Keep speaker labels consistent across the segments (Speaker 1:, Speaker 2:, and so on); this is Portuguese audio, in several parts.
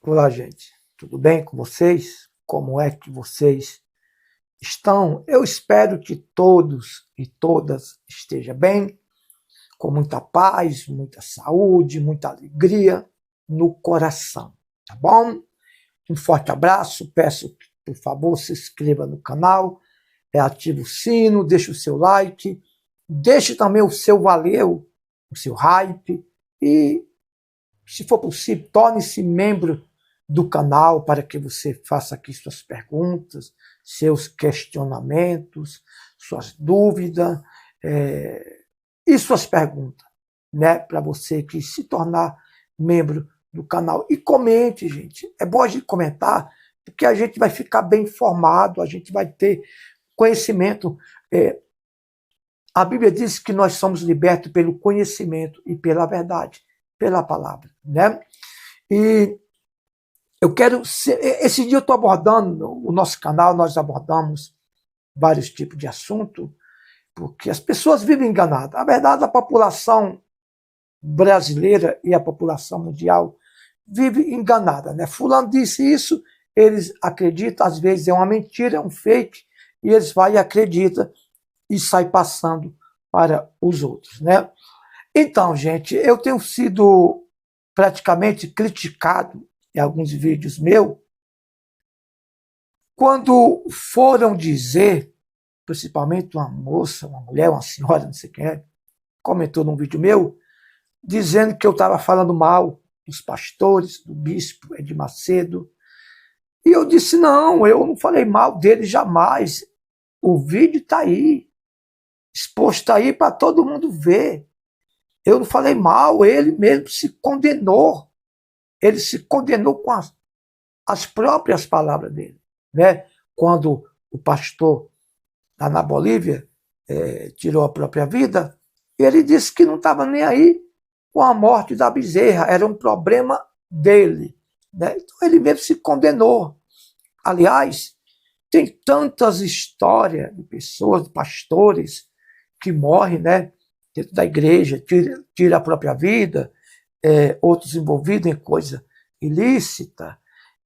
Speaker 1: Olá, gente. Tudo bem com vocês? Como é que vocês estão? Eu espero que todos e todas estejam bem, com muita paz, muita saúde, muita alegria no coração, tá bom? Um forte abraço. Peço que, por favor, se inscreva no canal, ative o sino, deixe o seu like, deixe também o seu valeu, o seu hype e, se for possível, torne-se membro do canal para que você faça aqui suas perguntas, seus questionamentos, suas dúvidas e suas perguntas, né? Para você que se tornar membro do canal. E comente, gente. É bom a gente comentar, porque a gente vai ficar bem informado, a gente vai ter conhecimento. A Bíblia diz que nós somos libertos pelo conhecimento e pela verdade, pela palavra, né? E eu quero... Esse dia eu estou abordando, o nosso canal, nós abordamos vários tipos de assunto, porque as pessoas vivem enganadas. A verdade, a população brasileira e a população mundial vive enganada, né? Fulano disse isso, eles acreditam, às vezes é uma mentira, é um fake, e eles vão e acreditam e saem passando para os outros, né? Então, gente, eu tenho sido praticamente criticado em alguns vídeos meus, quando foram dizer, principalmente uma moça, uma mulher, uma senhora, não sei quem é, comentou num vídeo meu, dizendo que eu estava falando mal dos pastores, do bispo Edir Macedo. E eu disse, não, eu não falei mal dele jamais. O vídeo está aí, exposto aí para todo mundo ver. Eu não falei mal, ele mesmo se condenou. Ele se condenou com as próprias palavras dele, né? Quando o pastor lá na Bolívia tirou a própria vida, ele disse que não estava nem aí com a morte da bezerra, era um problema dele, né? Então ele mesmo se condenou. Aliás, tem tantas histórias de pessoas, de pastores, que morrem, né, dentro da igreja, tira a própria vida, outros envolvidos em coisa ilícita,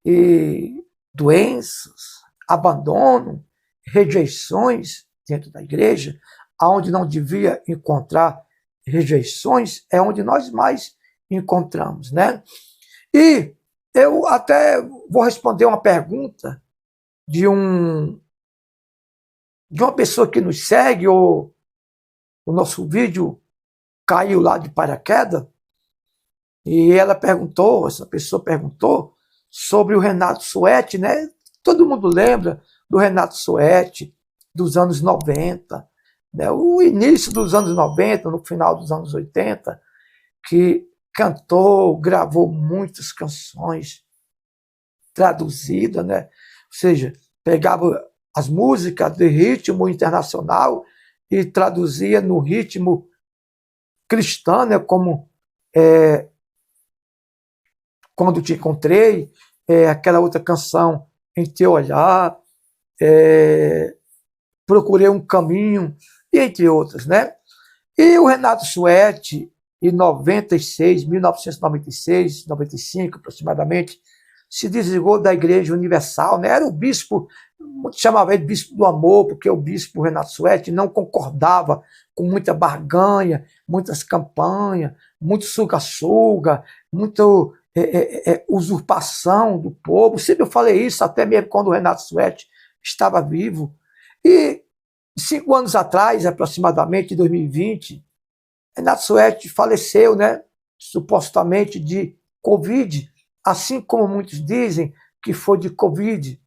Speaker 1: e doenças, abandono, rejeições dentro da igreja, aonde não devia encontrar rejeições, é onde nós mais encontramos, né? E eu até vou responder uma pergunta de uma pessoa que nos segue, ou o nosso vídeo caiu lá de paraquedas, e ela perguntou, essa pessoa perguntou sobre o Renato Suete, né? Todo mundo lembra do Renato Suete dos anos 90, né? O início dos anos 90, no final dos anos 80, que cantou, gravou muitas canções traduzidas, né? Ou seja, pegava as músicas de ritmo internacional e traduzia no ritmo cristão, né? Como Quando Te Encontrei, aquela outra canção, Em Teu Olhar, Procurei um Caminho, e entre outras, né? E o Renato Suete, em 1996, 95 aproximadamente, se desligou da Igreja Universal, né? Era o bispo, chamava ele de bispo do amor, porque o bispo Renato Suete não concordava com muita barganha, muitas campanhas, muito suga-suga, muito usurpação do povo. Sempre eu falei isso, até mesmo quando o Renato Suete estava vivo. E 5 anos atrás, aproximadamente, em 2020, Renato Suete faleceu, né? Supostamente de Covid, assim como muitos dizem que foi de Covid.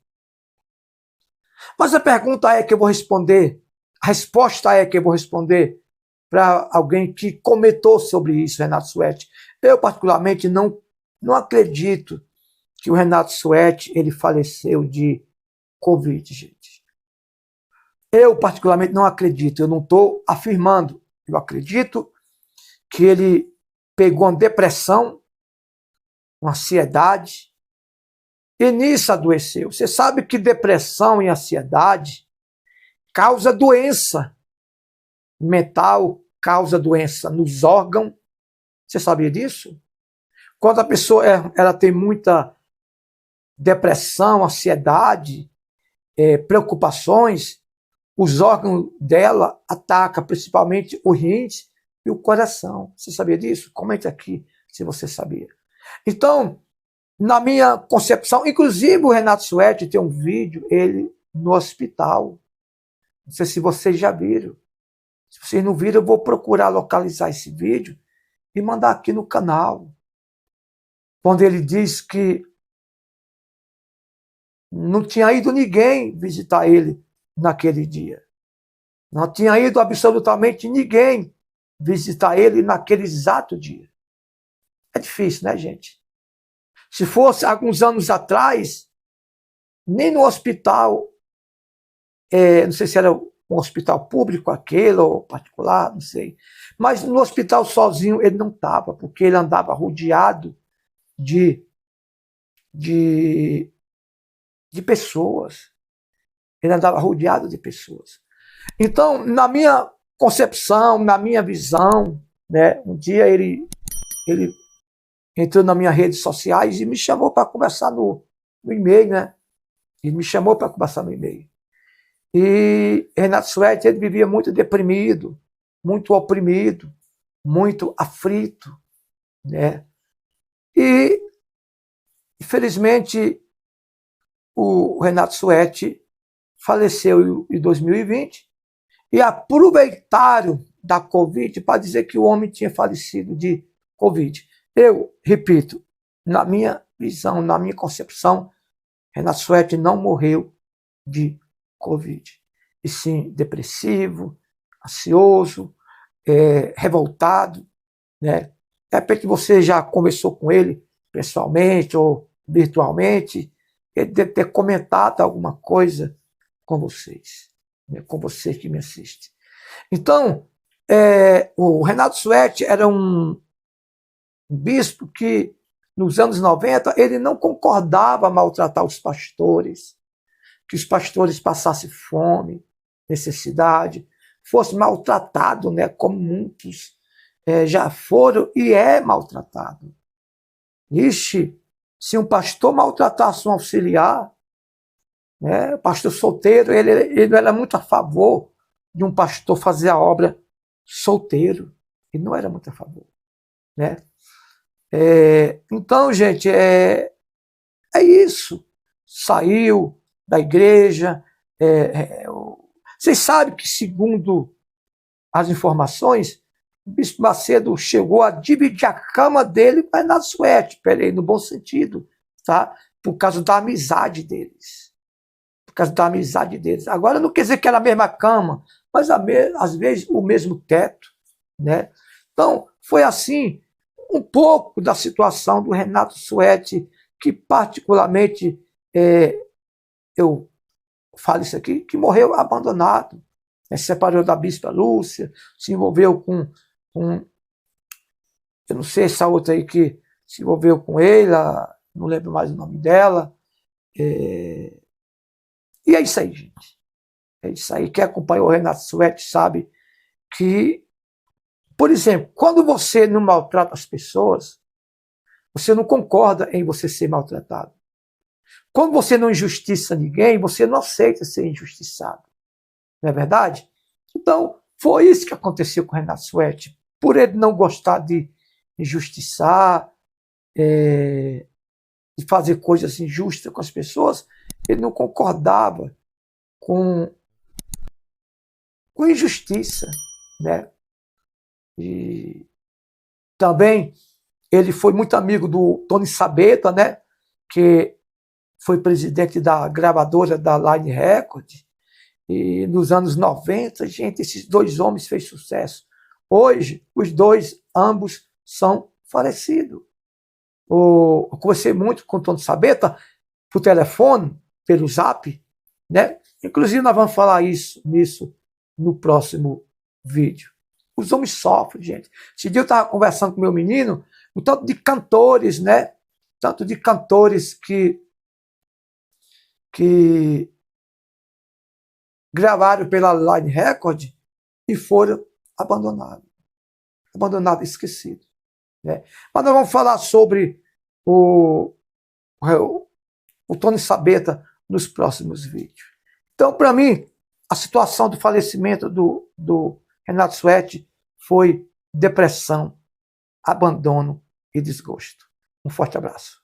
Speaker 1: Mas a pergunta é que eu vou responder, a resposta é que eu vou responder para alguém que comentou sobre isso, Renato Suete. Eu, particularmente, não acredito que o Renato Suete ele faleceu de Covid, gente. Eu, particularmente, não acredito, eu não estou afirmando. Eu acredito que ele pegou uma depressão, uma ansiedade, e nisso adoeceu. Você sabe que depressão e ansiedade causa doença mental, causa doença nos órgãos. Você sabia disso? Quando a pessoa ela tem muita depressão, ansiedade, preocupações, os órgãos dela atacam principalmente o rins e o coração. Você sabia disso? Comente aqui se você sabia. Então, na minha concepção, inclusive o Renato Suete tem um vídeo, ele no hospital. Não sei se vocês já viram. Se vocês não viram, eu vou procurar localizar esse vídeo e mandar aqui no canal. Quando ele diz que não tinha ido ninguém visitar ele naquele dia. Não tinha ido absolutamente ninguém visitar ele naquele exato dia. É difícil, né, gente? Se fosse alguns anos atrás, nem no hospital, não sei se era um hospital público aquele ou particular, não sei. Mas no hospital sozinho ele não estava, porque ele andava rodeado de pessoas. Ele andava rodeado de pessoas. Então, na minha concepção, na minha visão, né, um dia ele entrou nas minhas redes sociais e me chamou para conversar no e-mail, né? Ele me chamou para conversar no e-mail. E Renato Suete, ele vivia muito deprimido, muito oprimido, muito aflito, né? E, infelizmente, o Renato Suete faleceu em 2020 e aproveitaram da Covid para dizer que o homem tinha falecido de Covid. Eu repito, na minha visão, na minha concepção, Renato Suete não morreu de Covid, e sim depressivo, ansioso, revoltado, né? De repente você já conversou com ele pessoalmente ou virtualmente, ele deve ter comentado alguma coisa com vocês, né? Com vocês que me assistem. Então, o Renato Suete era um bispo que, nos anos 90, ele não concordava maltratar os pastores, que os pastores passassem fome, necessidade, fossem maltratados, né, como muitos já foram e é maltratado. Ixi, se um pastor maltratasse um auxiliar, né, pastor solteiro, ele não era muito a favor de um pastor fazer a obra solteiro. Ele não era muito a favor, né? Então, gente, é isso. Saiu da igreja. Vocês sabem que, segundo as informações, o bispo Macedo chegou a dividir a cama dele com Renato Suete, peraí, no bom sentido, tá? Por causa da amizade deles. Por causa da amizade deles. Agora, não quer dizer que era a mesma cama, mas às vezes o mesmo teto, né? Então, foi assim um pouco da situação do Renato Suete, que particularmente, eu falo isso aqui, que morreu abandonado, né? Se separou da bispa Lúcia, se envolveu com eu não sei essa outra aí que se envolveu com ele, não lembro mais o nome dela. E é isso aí, gente. É isso aí. Quem acompanhou o Renato Suete sabe que, por exemplo, quando você não maltrata as pessoas, você não concorda em você ser maltratado. Quando você não injustiça ninguém, você não aceita ser injustiçado. Não é verdade? Então, foi isso que aconteceu com o Renato Suete. Por ele não gostar de injustiçar, de fazer coisas injustas com as pessoas, ele não concordava com injustiça, né? E também ele foi muito amigo do Tony Sabeta, né? Que foi presidente da gravadora da Line Record. E nos anos 90, gente, esses dois homens fez sucesso. Hoje, os dois, ambos, são falecidos. Eu conversei muito com o Tony Sabeta por telefone, pelo Zap, né? Inclusive, nós vamos falar nisso no próximo vídeo. Os homens sofrem, gente. Esse dia eu estava conversando com meu menino, o tanto de cantores, né? Tanto de cantores que gravaram pela Line Record e foram abandonados. Abandonados, esquecidos. Né? Mas nós vamos falar sobre o Tony Sabeta nos próximos vídeos. Então, para mim, a situação do falecimento do Renato Suete foi depressão, abandono e desgosto. Um forte abraço.